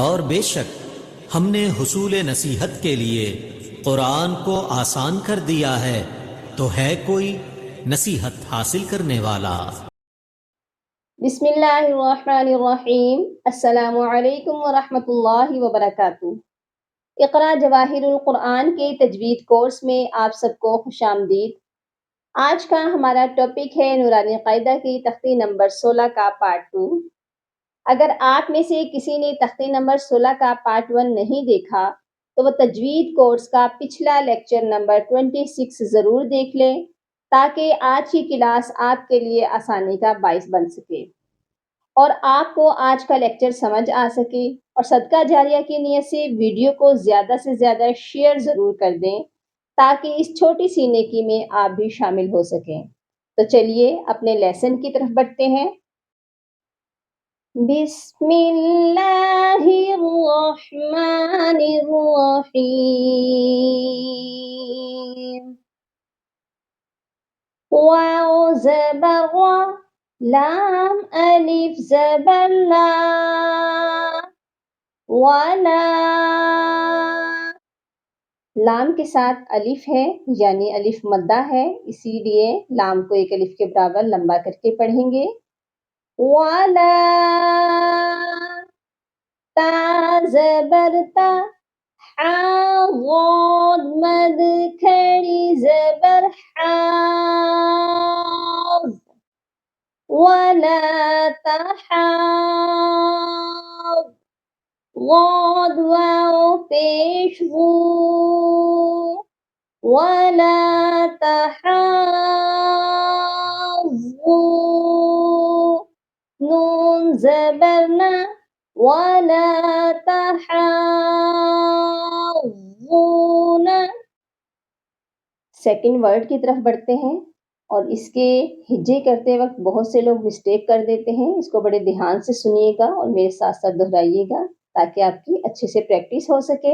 اور بے شک ہم نے حصول نصیحت کے لیے قرآن کو آسان کر دیا ہے، تو ہے کوئی نصیحت حاصل کرنے والا؟ بسم اللہ الرحمن الرحیم۔ السلام علیکم ورحمۃ اللہ وبرکاتہ۔ اقرا جواہر القرآن کے تجوید کورس میں آپ سب کو خوش آمدید۔ آج کا ہمارا ٹاپک ہے نورانی قاعدہ کی تختی نمبر 16 کا پارٹ 2۔ اگر آپ میں سے کسی نے تختی نمبر 16 کا پارٹ 1 نہیں دیکھا تو وہ تجوید کورس کا پچھلا لیکچر نمبر 26 ضرور دیکھ لیں، تاکہ آج کی کلاس آپ کے لیے آسانی کا باعث بن سکے اور آپ کو آج کا لیکچر سمجھ آ سکے، اور صدقہ جاریہ کی نیت سے ویڈیو کو زیادہ سے زیادہ شیئر ضرور کر دیں تاکہ اس چھوٹی سی نیکی میں آپ بھی شامل ہو سکیں۔ تو چلیے اپنے لیسن کی طرف بڑھتے ہیں۔ بسم اللہ الرحمن الرحیم۔ واو زبر وا، لام الف زبر لا، ولا۔ لام کے ساتھ الف ہے یعنی الف مدہ ہے، اسی لیے لام کو ایک الف کے برابر لمبا کر کے پڑھیں گے۔ ولا، تا زبر تا، حا غاد مد کھڑی زبر حا، ولا تحاض، غاد واو پیش غو، ولا تحاضون، نون زبر نا، ولا تحاضون۔ سیکنڈ ورڈ کی طرف بڑھتے ہیں، اور اس کے ہجے کرتے وقت بہت سے لوگ مسٹیک کر دیتے ہیں۔ اس کو بڑے دھیان سے سنیے گا اور میرے ساتھ ساتھ دہرائیے گا تاکہ آپ کی اچھے سے پریکٹس ہو سکے۔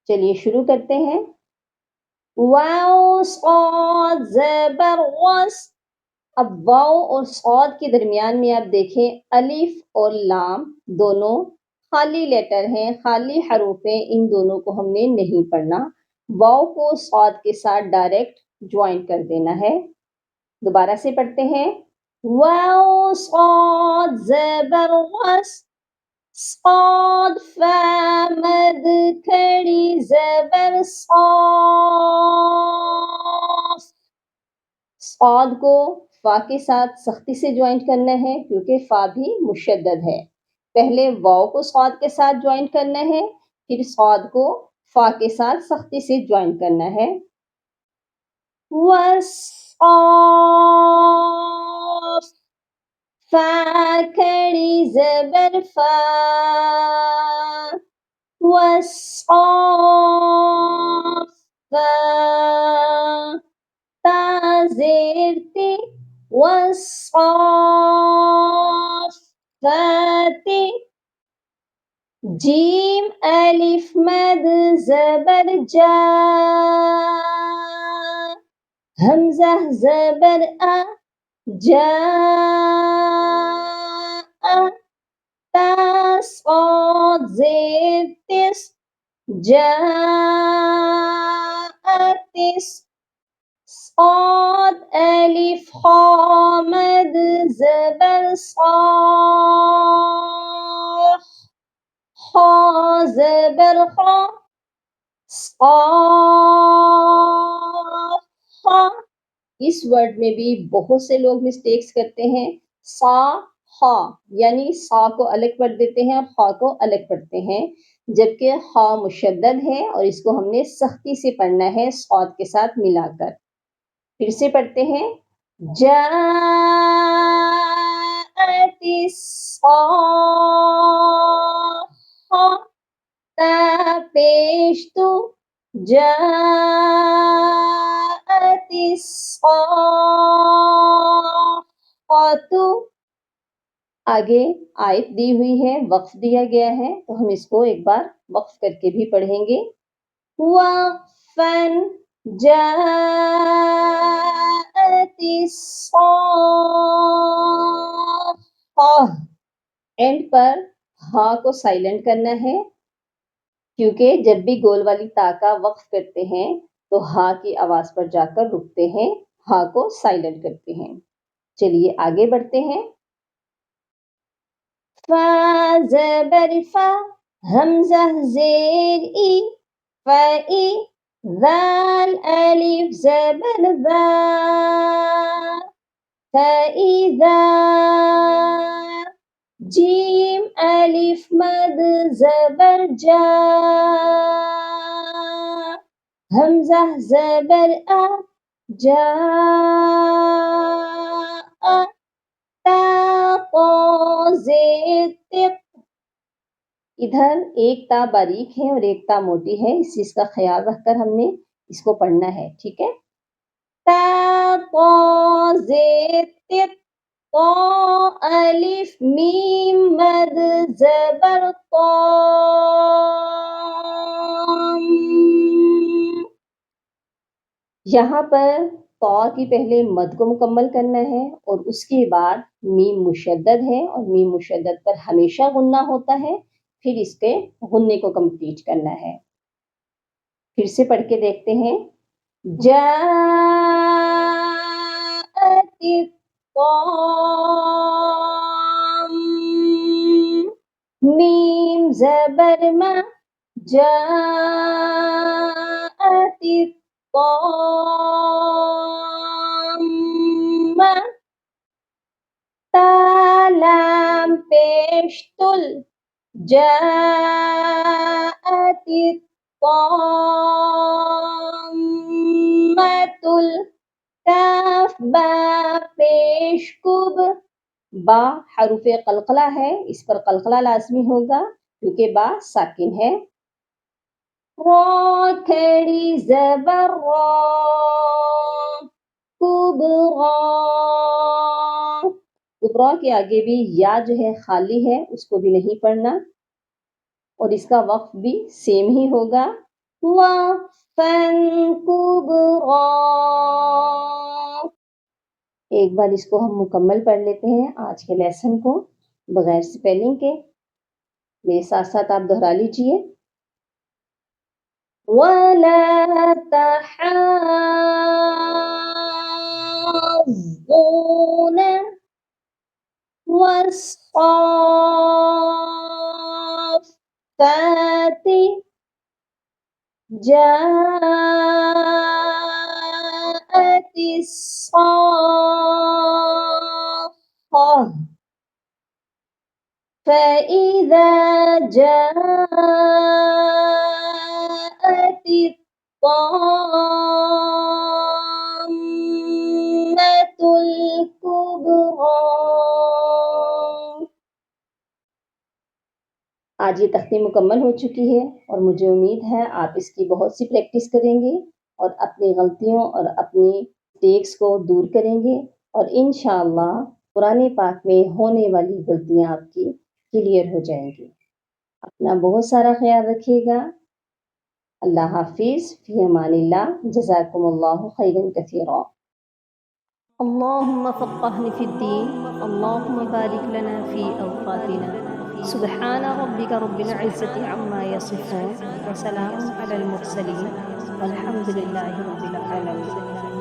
چلیے شروع کرتے ہیں۔ واو صاد زبر وس۔ اب واو اور صاد کے درمیان میں آپ دیکھیں الف اور لام دونوں خالی لیٹر ہیں، خالی حروف ہیں، ان دونوں کو ہم نے نہیں پڑھنا۔ واو کو صاد کے ساتھ ڈائریکٹ جوائن کر دینا ہے۔ دوبارہ سے پڑھتے ہیں۔ واو صاد زبر وس، صاد فا مد کھڑی زبر صاف۔ صاد کو فا کے ساتھ سختی سے جوائنٹ کرنا ہے کیونکہ فا بھی مشدد ہے۔ پہلے واو کو صاد کے ساتھ جوائنٹ کرنا ہے، پھر صاد کو فا کے ساتھ سختی سے جوائنٹ کرنا ہے۔ والصاف، فا کھڑی زبر فا، والصاف فا، تا زیر تی، والصافات، جیم الف مد زبر جا، حمزہ زبر آ، جا، تا صاد زیر تس، جا تس، صاد الف خا مد زبر صا، خا زبر خا، صا، خا۔ اس ورڈ میں بھی بہت سے لوگ مسٹیکس کرتے ہیں۔ سا خا یعنی سا کو الگ پڑھ دیتے ہیں اور خا کو الگ پڑھتے ہیں، جبکہ خا مشدد ہے اور اس کو ہم نے سختی سے پڑھنا ہے صاد کے ساتھ ملا کر۔ پھر سے پڑھتے ہیں۔ جاءت الصاخة، تا پیش تو، جاءت الصاخة۔ آگے آیت دی ہوئی ہے، وقف دیا گیا ہے، تو ہم اس کو ایک بار وقف کر کے بھی پڑھیں گے۔ وقفاً، جاءت الصاخة، اینڈ پر ہاں کو سائلنٹ کرنا ہے، کیونکہ جب بھی گول والی تا کا وقف کرتے ہیں تو ہا کی آواز پر جا کر رکتے ہیں، ہا کو سائلنٹ کرتے ہیں۔ چلیے آگے بڑھتے ہیں۔ فا زبر فا، حمزہ زیر ای، فائی، ذال الف زبر ذا، فاذا، جیم الف مد زبر جا، حمزہ زبر آ، جا، تا قا زیر تق، ادھر ایک تا باریک ہے اور ایک تا موٹی ہے، اس چیز کا خیال رکھ کر ہم نے اس کو پڑھنا ہے، ٹھیک ہے۔ تا قا زیر تق، قا الف میم مد زبر قام، یہاں پر قا کی پہلے مد کو مکمل کرنا ہے اور اس کے بعد میم مشدد ہے اور میم مشدد پر ہمیشہ غنہ ہوتا ہے، پھر اس کے غنے کو کمپلیٹ کرنا ہے۔ پھر سے پڑھ کے دیکھتے ہیں۔ جاءت الطام، میم زبر ما، جاءت الطامة، تا لام پیش تل، جاءت الطامة الکاف، با پیش کب، با حروف قلقلہ ہے، اس پر قلقلہ لازمی ہوگا کیونکہ با ساکن ہے۔ را کھڑی زبر را، کبرا، کبرا کے آگے بھی یا جو ہے خالی ہے، اس کو بھی نہیں پڑھنا اور اس کا وقف بھی سیم ہی ہوگا۔ وقفاً کبرا، ایک بار اس کو ہم مکمل پڑھ لیتے ہیں آج کے لیسن کو بغیر سپیلنگ کے، میرے ساتھ ساتھ آپ دہرا لیجئے۔ وَلَا تَحَاضُّونَ، وَالصَّافَّاتِ، جاءت الصَّاخَّةُ، فَإِذَا جاءت الطَّامَّةُ الْكُبْرَى۔ آج یہ تختی مکمل ہو چکی ہے اور مجھے امید ہے آپ اس کی بہت سی پریکٹس کریں گے اور اپنی غلطیوں اور اپنی ٹیکس کو دور کریں گے اور انشاءاللہ قرآن پاک میں ہونے والی غلطیاں آپ کی کلیئر ہو جائیں گی۔ اپنا بہت سارا خیال رکھیے گا۔ اللہ حافظ، فی امان اللہ، جزاکم اللہ خیرا کثیرا۔ اللهم فقهني في الدين، اللهم بارك لنا في أوقاتنا، سبحان ربك رب العزة عما يصفون، وسلام على المرسلين، والحمد لله رب العالمين۔